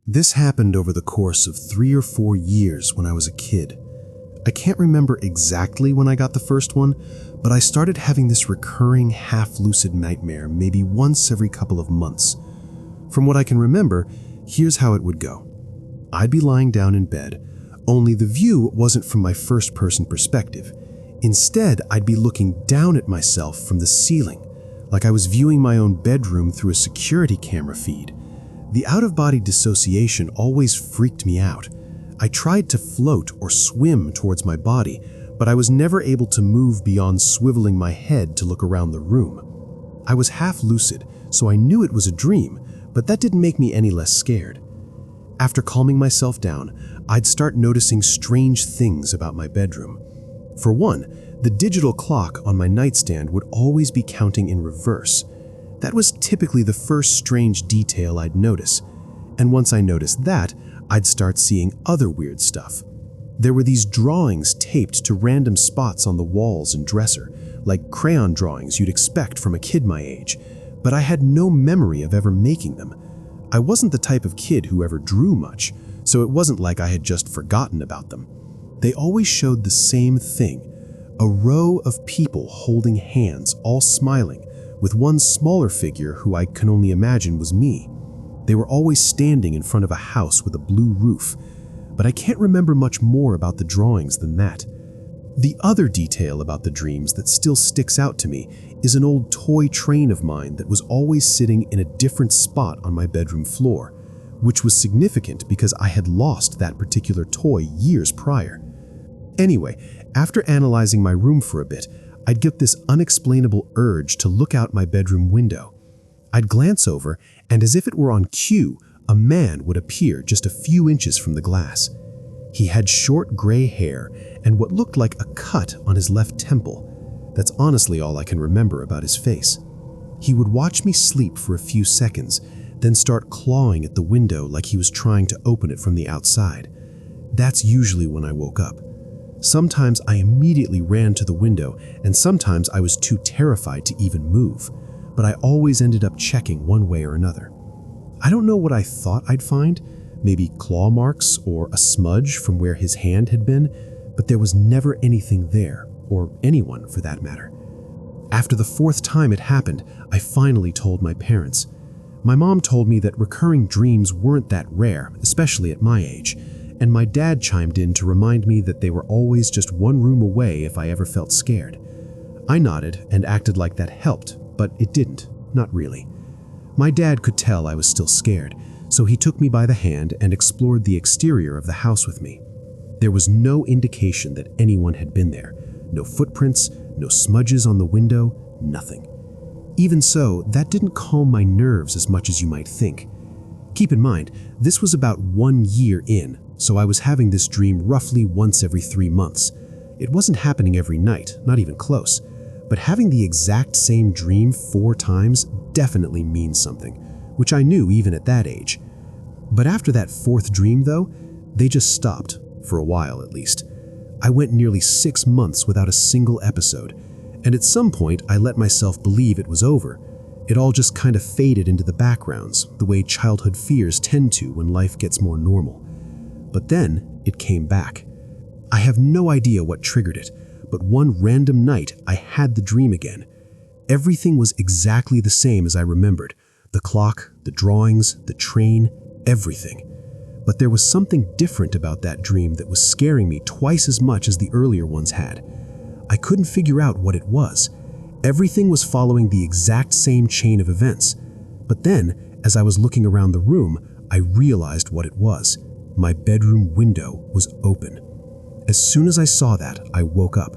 This happened over the course of 3 or 4 years when I was a kid. I can't remember exactly when I got the first one, but I started having this recurring half-lucid nightmare maybe once every couple of months. From what I can remember, here's how it would go. I'd be lying down in bed, only the view wasn't from my first-person perspective. Instead, I'd be looking down at myself from the ceiling, like I was viewing my own bedroom through a security camera feed. The out-of-body dissociation always freaked me out. I tried to float or swim towards my body, but I was never able to move beyond swiveling my head to look around the room. I was half lucid, so I knew it was a dream, but that didn't make me any less scared. After calming myself down, I'd start noticing strange things about my bedroom. For one, the digital clock on my nightstand would always be counting in reverse. That was typically the first strange detail I'd notice. And once I noticed that, I'd start seeing other weird stuff. There were these drawings taped to random spots on the walls and dresser, like crayon drawings you'd expect from a kid my age, but I had no memory of ever making them. I wasn't the type of kid who ever drew much, so it wasn't like I had just forgotten about them. They always showed the same thing, a row of people holding hands, all smiling, with one smaller figure who I can only imagine was me. They were always standing in front of a house with a blue roof, but I can't remember much more about the drawings than that. The other detail about the dreams that still sticks out to me is an old toy train of mine that was always sitting in a different spot on my bedroom floor, which was significant because I had lost that particular toy years prior. Anyway, after analyzing my room for a bit, I'd get this unexplainable urge to look out my bedroom window. I'd glance over, and as if it were on cue, a man would appear just a few inches from the glass. He had short gray hair and what looked like a cut on his left temple. That's honestly all I can remember about his face. He would watch me sleep for a few seconds, then start clawing at the window like he was trying to open it from the outside. That's usually when I woke up. Sometimes I immediately ran to the window, and sometimes I was too terrified to even move, but I always ended up checking one way or another. I don't know what I thought I'd find, maybe claw marks or a smudge from where his hand had been, but there was never anything there, or anyone for that matter. After the 4th time it happened, I finally told my parents. My mom told me that recurring dreams weren't that rare, especially at my age, and my dad chimed in to remind me that they were always just one room away if I ever felt scared. I nodded and acted like that helped, but it didn't, not really. My dad could tell I was still scared, so he took me by the hand and explored the exterior of the house with me. There was no indication that anyone had been there. No footprints, no smudges on the window, nothing. Even so, that didn't calm my nerves as much as you might think. Keep in mind, this was about 1 year in, so I was having this dream roughly once every 3 months. It wasn't happening every night, not even close, but having the exact same dream 4 times definitely means something, which I knew even at that age. But after that 4th dream though, they just stopped, for a while at least. I went nearly 6 months without a single episode, and at some point I let myself believe it was over. It all just kind of faded into the backgrounds, the way childhood fears tend to when life gets more normal. But then it came back. I have no idea what triggered it, but one random night I had the dream again. Everything was exactly the same as I remembered. The clock, the drawings, the train, everything. But there was something different about that dream that was scaring me twice as much as the earlier ones had. I couldn't figure out what it was. Everything was following the exact same chain of events. But then, as I was looking around the room, I realized what it was. My bedroom window was open. As soon as I saw that, I woke up.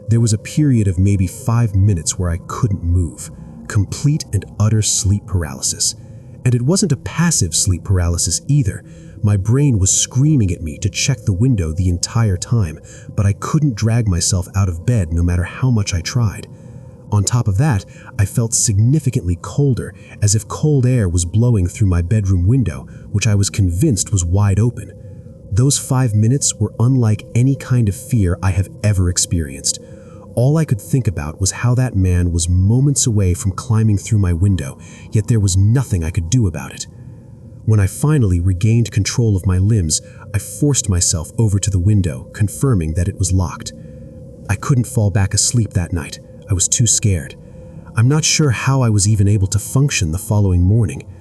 There was a period of maybe 5 minutes where I couldn't move. Complete and utter sleep paralysis. And it wasn't a passive sleep paralysis either. My brain was screaming at me to check the window the entire time, but I couldn't drag myself out of bed no matter how much I tried. On top of that, I felt significantly colder, as if cold air was blowing through my bedroom window, which I was convinced was wide open. Those 5 minutes were unlike any kind of fear I have ever experienced. All I could think about was how that man was moments away from climbing through my window, yet there was nothing I could do about it. When I finally regained control of my limbs, I forced myself over to the window, confirming that it was locked. I couldn't fall back asleep that night. I was too scared. I'm not sure how I was even able to function the following morning.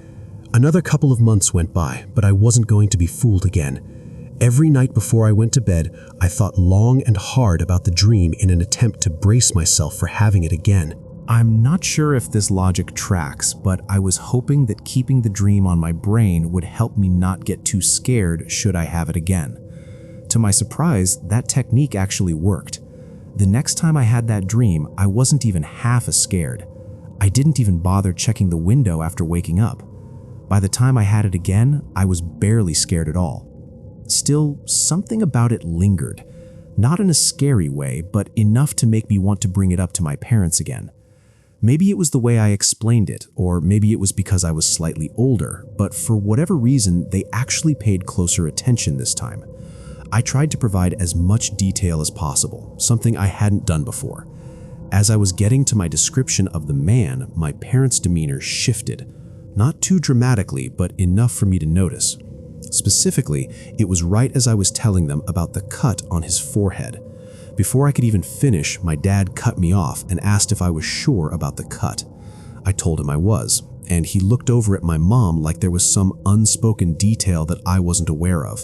Another couple of months went by, but I wasn't going to be fooled again. Every night before I went to bed, I thought long and hard about the dream in an attempt to brace myself for having it again. I'm not sure if this logic tracks, but I was hoping that keeping the dream on my brain would help me not get too scared should I have it again. To my surprise, that technique actually worked. The next time I had that dream, I wasn't even half as scared. I didn't even bother checking the window after waking up. By the time I had it again, I was barely scared at all. Still, something about it lingered. Not in a scary way, but enough to make me want to bring it up to my parents again. Maybe it was the way I explained it, or maybe it was because I was slightly older, but for whatever reason, they actually paid closer attention this time. I tried to provide as much detail as possible, something I hadn't done before. As I was getting to my description of the man, my parents' demeanor shifted. Not too dramatically, but enough for me to notice. Specifically, it was right as I was telling them about the cut on his forehead. Before I could even finish, my dad cut me off and asked if I was sure about the cut. I told him I was, and he looked over at my mom like there was some unspoken detail that I wasn't aware of.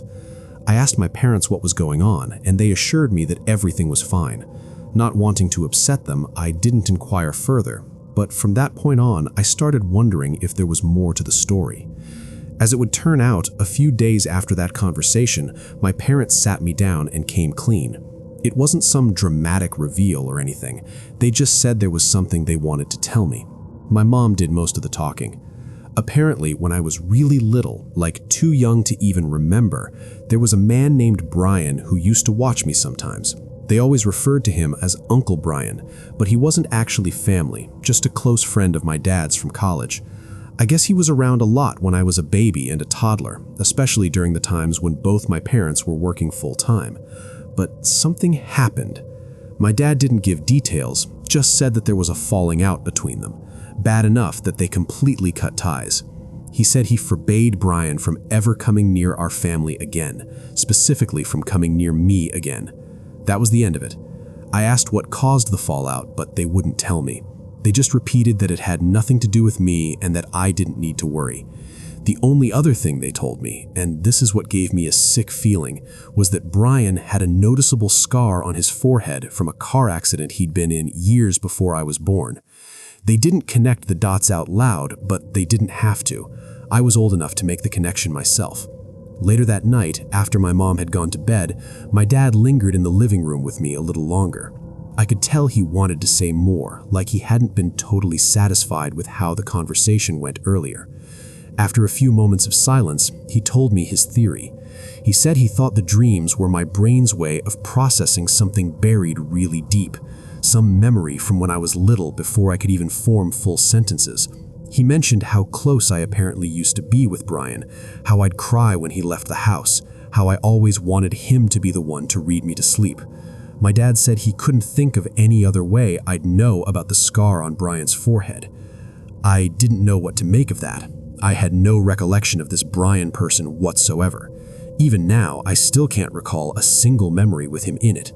I asked my parents what was going on, and they assured me that everything was fine. Not wanting to upset them, I didn't inquire further, but from that point on, I started wondering if there was more to the story. As it would turn out, a few days after that conversation, my parents sat me down and came clean. It wasn't some dramatic reveal or anything. They just said there was something they wanted to tell me. My mom did most of the talking. Apparently, when I was really little, like too young to even remember, there was a man named Brian who used to watch me sometimes. They always referred to him as Uncle Brian, but he wasn't actually family, just a close friend of my dad's from college. I guess he was around a lot when I was a baby and a toddler, especially during the times when both my parents were working full-time. But something happened. My dad didn't give details, just said that there was a falling out between them, bad enough that they completely cut ties. He said he forbade Brian from ever coming near our family again, specifically from coming near me again. That was the end of it. I asked what caused the fallout, but they wouldn't tell me. They just repeated that it had nothing to do with me and that I didn't need to worry. The only other thing they told me, and this is what gave me a sick feeling, was that Brian had a noticeable scar on his forehead from a car accident he'd been in years before I was born. They didn't connect the dots out loud, but they didn't have to. I was old enough to make the connection myself. Later that night, after my mom had gone to bed, my dad lingered in the living room with me a little longer. I could tell he wanted to say more, like he hadn't been totally satisfied with how the conversation went earlier. After a few moments of silence, he told me his theory. He said he thought the dreams were my brain's way of processing something buried really deep, some memory from when I was little before I could even form full sentences. He mentioned how close I apparently used to be with Brian, how I'd cry when he left the house, how I always wanted him to be the one to read me to sleep. My dad said he couldn't think of any other way I'd know about the scar on Brian's forehead. I didn't know what to make of that. I had no recollection of this Brian person whatsoever. Even now, I still can't recall a single memory with him in it.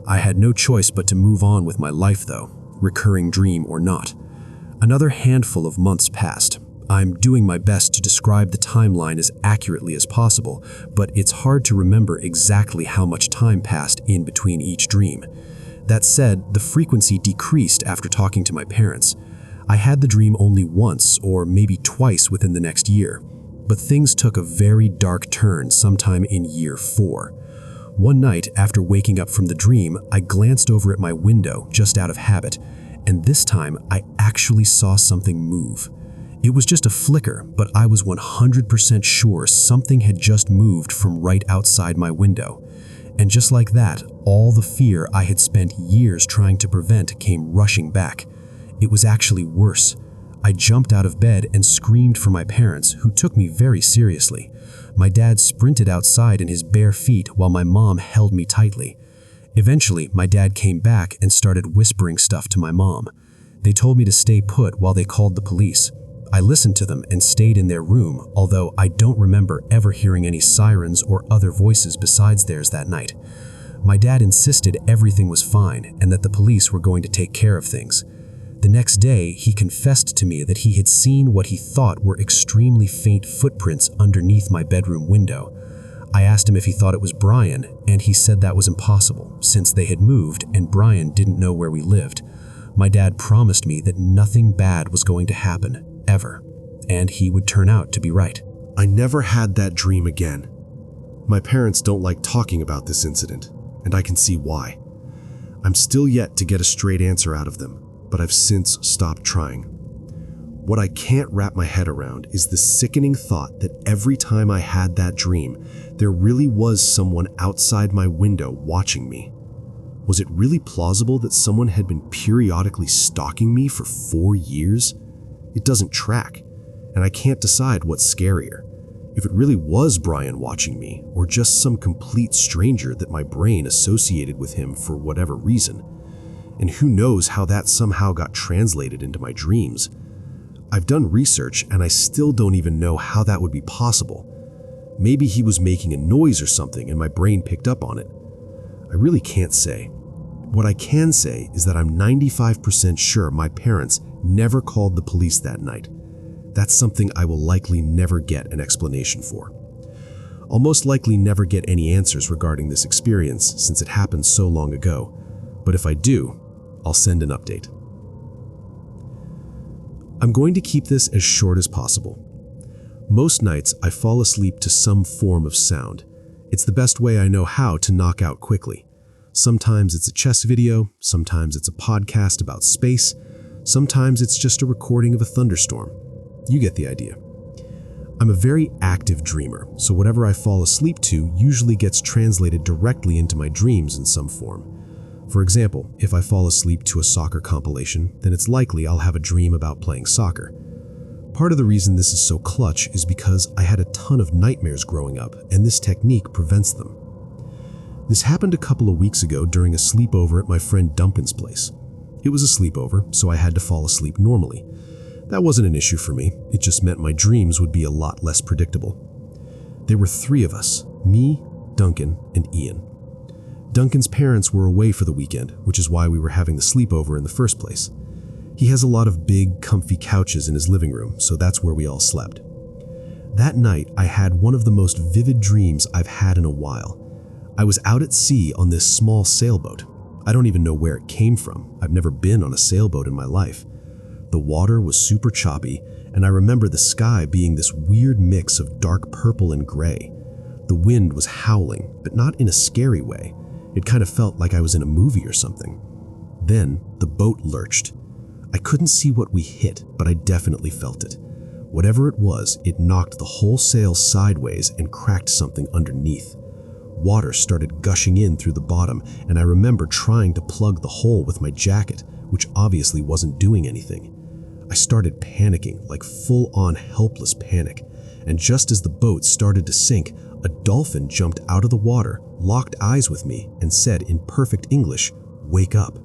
I had no choice but to move on with my life though, recurring dream or not. Another handful of months passed. I'm doing my best to describe the timeline as accurately as possible, but it's hard to remember exactly how much time passed in between each dream. That said, the frequency decreased after talking to my parents. I had the dream only once or maybe twice within the next year, but things took a very dark turn sometime in year 4. One night, after waking up from the dream, I glanced over at my window just out of habit, and this time I actually saw something move. It was just a flicker, but I was 100% sure something had just moved from right outside my window. And just like that, all the fear I had spent years trying to prevent came rushing back. It was actually worse. I jumped out of bed and screamed for my parents, who took me very seriously. My dad sprinted outside in his bare feet while my mom held me tightly. Eventually, my dad came back and started whispering stuff to my mom. They told me to stay put while they called the police. I listened to them and stayed in their room, although I don't remember ever hearing any sirens or other voices besides theirs that night. My dad insisted everything was fine and that the police were going to take care of things. The next day, he confessed to me that he had seen what he thought were extremely faint footprints underneath my bedroom window. I asked him if he thought it was Brian, and he said that was impossible, since they had moved and Brian didn't know where we lived. My dad promised me that nothing bad was going to happen, ever, and he would turn out to be right. I never had that dream again. My parents don't like talking about this incident, and I can see why. I'm still yet to get a straight answer out of them, but I've since stopped trying. What I can't wrap my head around is the sickening thought that every time I had that dream, there really was someone outside my window watching me. Was it really plausible that someone had been periodically stalking me for 4 years? It doesn't track, and I can't decide what's scarier. If it really was Brian watching me, or just some complete stranger that my brain associated with him for whatever reason. And who knows how that somehow got translated into my dreams. I've done research and I still don't even know how that would be possible. Maybe he was making a noise or something and my brain picked up on it. I really can't say. What I can say is that I'm 95% sure my parents never called the police that night. That's something I will likely never get an explanation for. I'll most likely never get any answers regarding this experience since it happened so long ago, but if I do, I'll send an update. I'm going to keep this as short as possible. Most nights I fall asleep to some form of sound. It's the best way I know how to knock out quickly. Sometimes it's a chess video, sometimes it's a podcast about space, sometimes it's just a recording of a thunderstorm. You get the idea. I'm a very active dreamer, so whatever I fall asleep to usually gets translated directly into my dreams in some form. For example, if I fall asleep to a soccer compilation, then it's likely I'll have a dream about playing soccer. Part of the reason this is so clutch is because I had a ton of nightmares growing up, and this technique prevents them. This happened a couple of weeks ago during a sleepover at my friend Duncan's place. It was a sleepover, so I had to fall asleep normally. That wasn't an issue for me, it just meant my dreams would be a lot less predictable. There were 3 of us, me, Duncan, and Ian. Duncan's parents were away for the weekend, which is why we were having the sleepover in the first place. He has a lot of big, comfy couches in his living room, so that's where we all slept. That night, I had one of the most vivid dreams I've had in a while. I was out at sea on this small sailboat. I don't even know where it came from. I've never been on a sailboat in my life. The water was super choppy, and I remember the sky being this weird mix of dark purple and gray. The wind was howling, but not in a scary way. It kind of felt like I was in a movie or something. Then the boat lurched. I couldn't see what we hit, but I definitely felt it. Whatever it was, it knocked the whole sail sideways and cracked something underneath. Water started gushing in through the bottom, and I remember trying to plug the hole with my jacket, which obviously wasn't doing anything. I started panicking, like full-on helpless panic, and just as the boat started to sink, a dolphin jumped out of the water, locked eyes with me, and said in perfect English, "Wake up."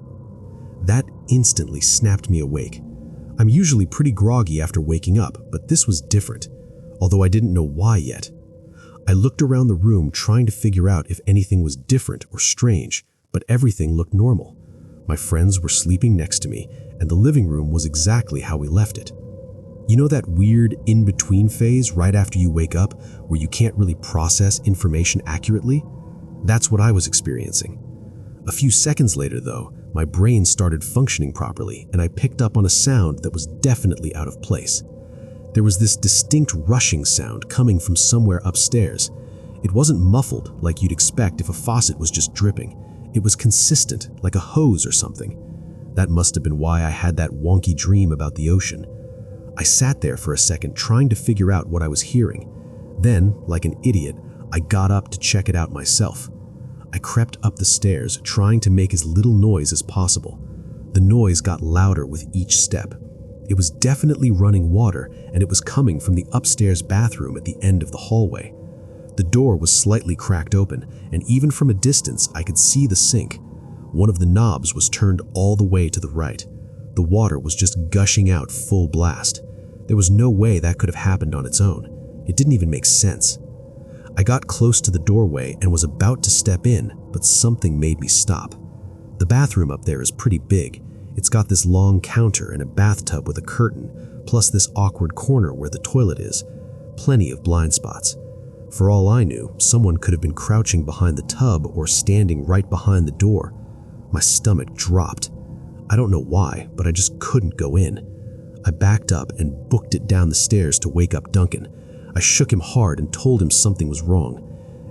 That instantly snapped me awake. I'm usually pretty groggy after waking up, but this was different, although I didn't know why yet. I looked around the room trying to figure out if anything was different or strange, but everything looked normal. My friends were sleeping next to me, and the living room was exactly how we left it. You know that weird in-between phase right after you wake up where you can't really process information accurately? That's what I was experiencing. A few seconds later, though, my brain started functioning properly and I picked up on a sound that was definitely out of place. There was this distinct rushing sound coming from somewhere upstairs. It wasn't muffled like you'd expect if a faucet was just dripping. It was consistent, like a hose or something. That must have been why I had that wonky dream about the ocean. I sat there for a second trying to figure out what I was hearing. Then, like an idiot, I got up to check it out myself. I crept up the stairs, trying to make as little noise as possible. The noise got louder with each step. It was definitely running water, and it was coming from the upstairs bathroom at the end of the hallway. The door was slightly cracked open, and even from a distance I could see the sink. One of the knobs was turned all the way to the right. The water was just gushing out full blast. There was no way that could have happened on its own. It didn't even make sense. I got close to the doorway and was about to step in, but something made me stop. The bathroom up there is pretty big. It's got this long counter and a bathtub with a curtain, plus this awkward corner where the toilet is. Plenty of blind spots. For all I knew, someone could have been crouching behind the tub or standing right behind the door. My stomach dropped. I don't know why, but I just couldn't go in. I backed up and booked it down the stairs to wake up Duncan. I shook him hard and told him something was wrong.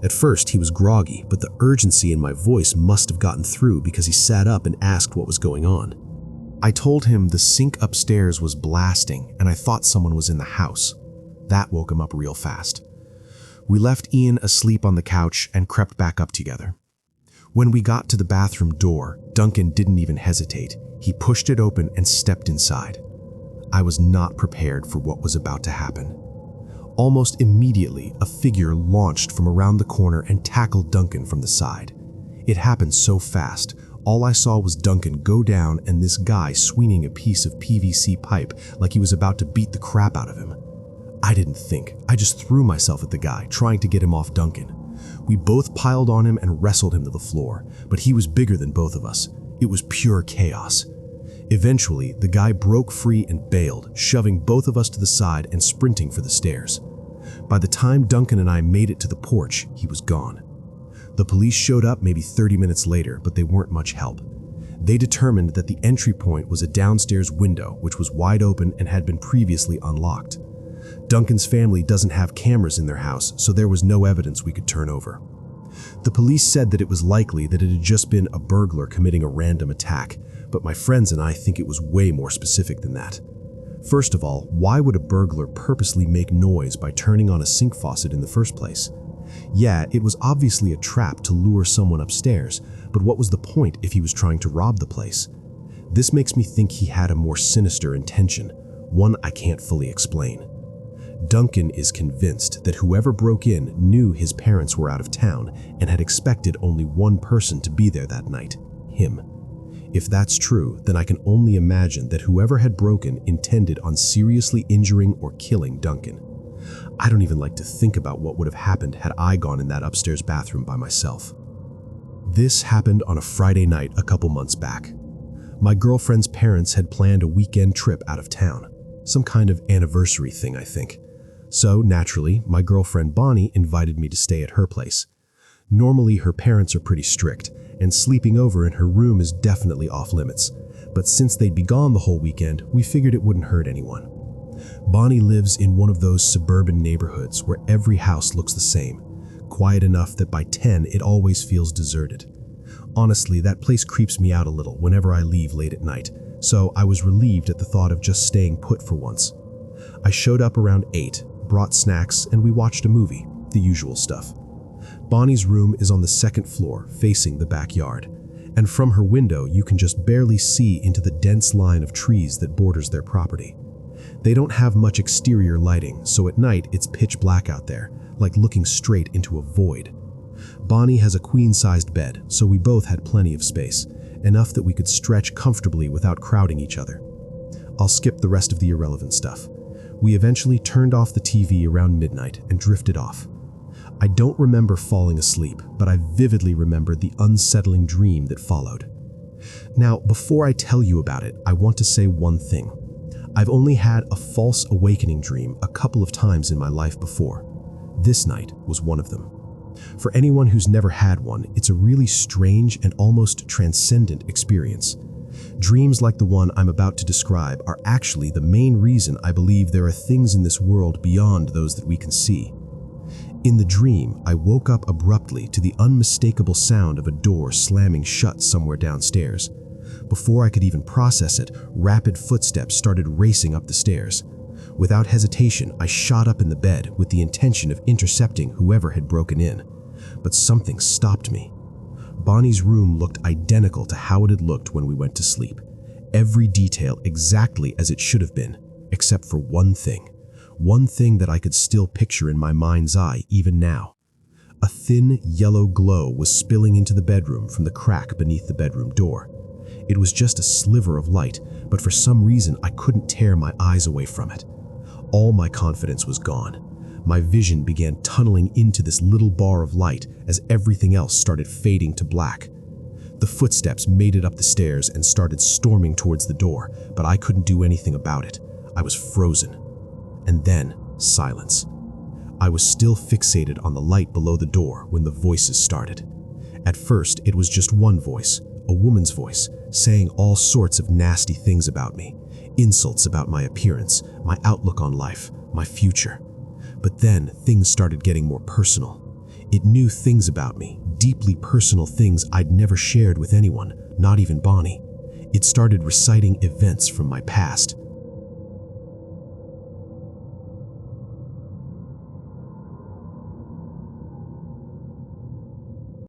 At first, he was groggy, but the urgency in my voice must have gotten through because he sat up and asked what was going on. I told him the sink upstairs was blasting and I thought someone was in the house. That woke him up real fast. We left Ian asleep on the couch and crept back up together. When we got to the bathroom door, Duncan didn't even hesitate. He pushed it open and stepped inside. I was not prepared for what was about to happen. Almost immediately, a figure launched from around the corner and tackled Duncan from the side. It happened so fast, all I saw was Duncan go down and this guy swinging a piece of PVC pipe like he was about to beat the crap out of him. I didn't think, I just threw myself at the guy, trying to get him off Duncan. We both piled on him and wrestled him to the floor, but he was bigger than both of us. It was pure chaos. Eventually, the guy broke free and bailed, shoving both of us to the side and sprinting for the stairs. By the time Duncan and I made it to the porch, he was gone. The police showed up maybe 30 minutes later, but they weren't much help. They determined that the entry point was a downstairs window, which was wide open and had been previously unlocked. Duncan's family doesn't have cameras in their house, so there was no evidence we could turn over. The police said that it was likely that it had just been a burglar committing a random attack, but my friends and I think it was way more specific than that. First of all, why would a burglar purposely make noise by turning on a sink faucet in the first place? Yeah, it was obviously a trap to lure someone upstairs, but what was the point if he was trying to rob the place? This makes me think he had a more sinister intention, one I can't fully explain. Duncan is convinced that whoever broke in knew his parents were out of town and had expected only one person to be there that night, him. If that's true, then I can only imagine that whoever had broken intended on seriously injuring or killing Duncan. I don't even like to think about what would have happened had I gone in that upstairs bathroom by myself. This happened on a Friday night a couple months back. My girlfriend's parents had planned a weekend trip out of town, some kind of anniversary thing, I think. So, naturally, my girlfriend Bonnie invited me to stay at her place. Normally, her parents are pretty strict, and sleeping over in her room is definitely off limits. But since they'd be gone the whole weekend, we figured it wouldn't hurt anyone. Bonnie lives in one of those suburban neighborhoods where every house looks the same, quiet enough that by 10 it always feels deserted. Honestly, that place creeps me out a little whenever I leave late at night, so I was relieved at the thought of just staying put for once. I showed up around 8, brought snacks, and we watched a movie, the usual stuff. Bonnie's room is on the second floor, facing the backyard, and from her window you can just barely see into the dense line of trees that borders their property. They don't have much exterior lighting, so at night it's pitch black out there, like looking straight into a void. Bonnie has a queen-sized bed, so we both had plenty of space, enough that we could stretch comfortably without crowding each other. I'll skip the rest of the irrelevant stuff. We eventually turned off the TV around midnight and drifted off. I don't remember falling asleep, but I vividly remember the unsettling dream that followed. Now, before I tell you about it, I want to say one thing. I've only had a false awakening dream a couple of times in my life before. This night was one of them. For anyone who's never had one, it's a really strange and almost transcendent experience. Dreams like the one I'm about to describe are actually the main reason I believe there are things in this world beyond those that we can see. In the dream, I woke up abruptly to the unmistakable sound of a door slamming shut somewhere downstairs. Before I could even process it, rapid footsteps started racing up the stairs. Without hesitation, I shot up in the bed with the intention of intercepting whoever had broken in. But something stopped me. Bonnie's room looked identical to how it had looked when we went to sleep. Every detail exactly as it should have been, except for one thing. One thing that I could still picture in my mind's eye even now. A thin yellow glow was spilling into the bedroom from the crack beneath the bedroom door. It was just a sliver of light, but for some reason I couldn't tear my eyes away from it. All my confidence was gone. My vision began tunneling into this little bar of light as everything else started fading to black. The footsteps made it up the stairs and started storming towards the door, but I couldn't do anything about it. I was frozen. And then, silence. I was still fixated on the light below the door when the voices started. At first, it was just one voice, a woman's voice, saying all sorts of nasty things about me, insults about my appearance, my outlook on life, my future. But then, things started getting more personal. It knew things about me, deeply personal things I'd never shared with anyone, not even Bonnie. It started reciting events from my past,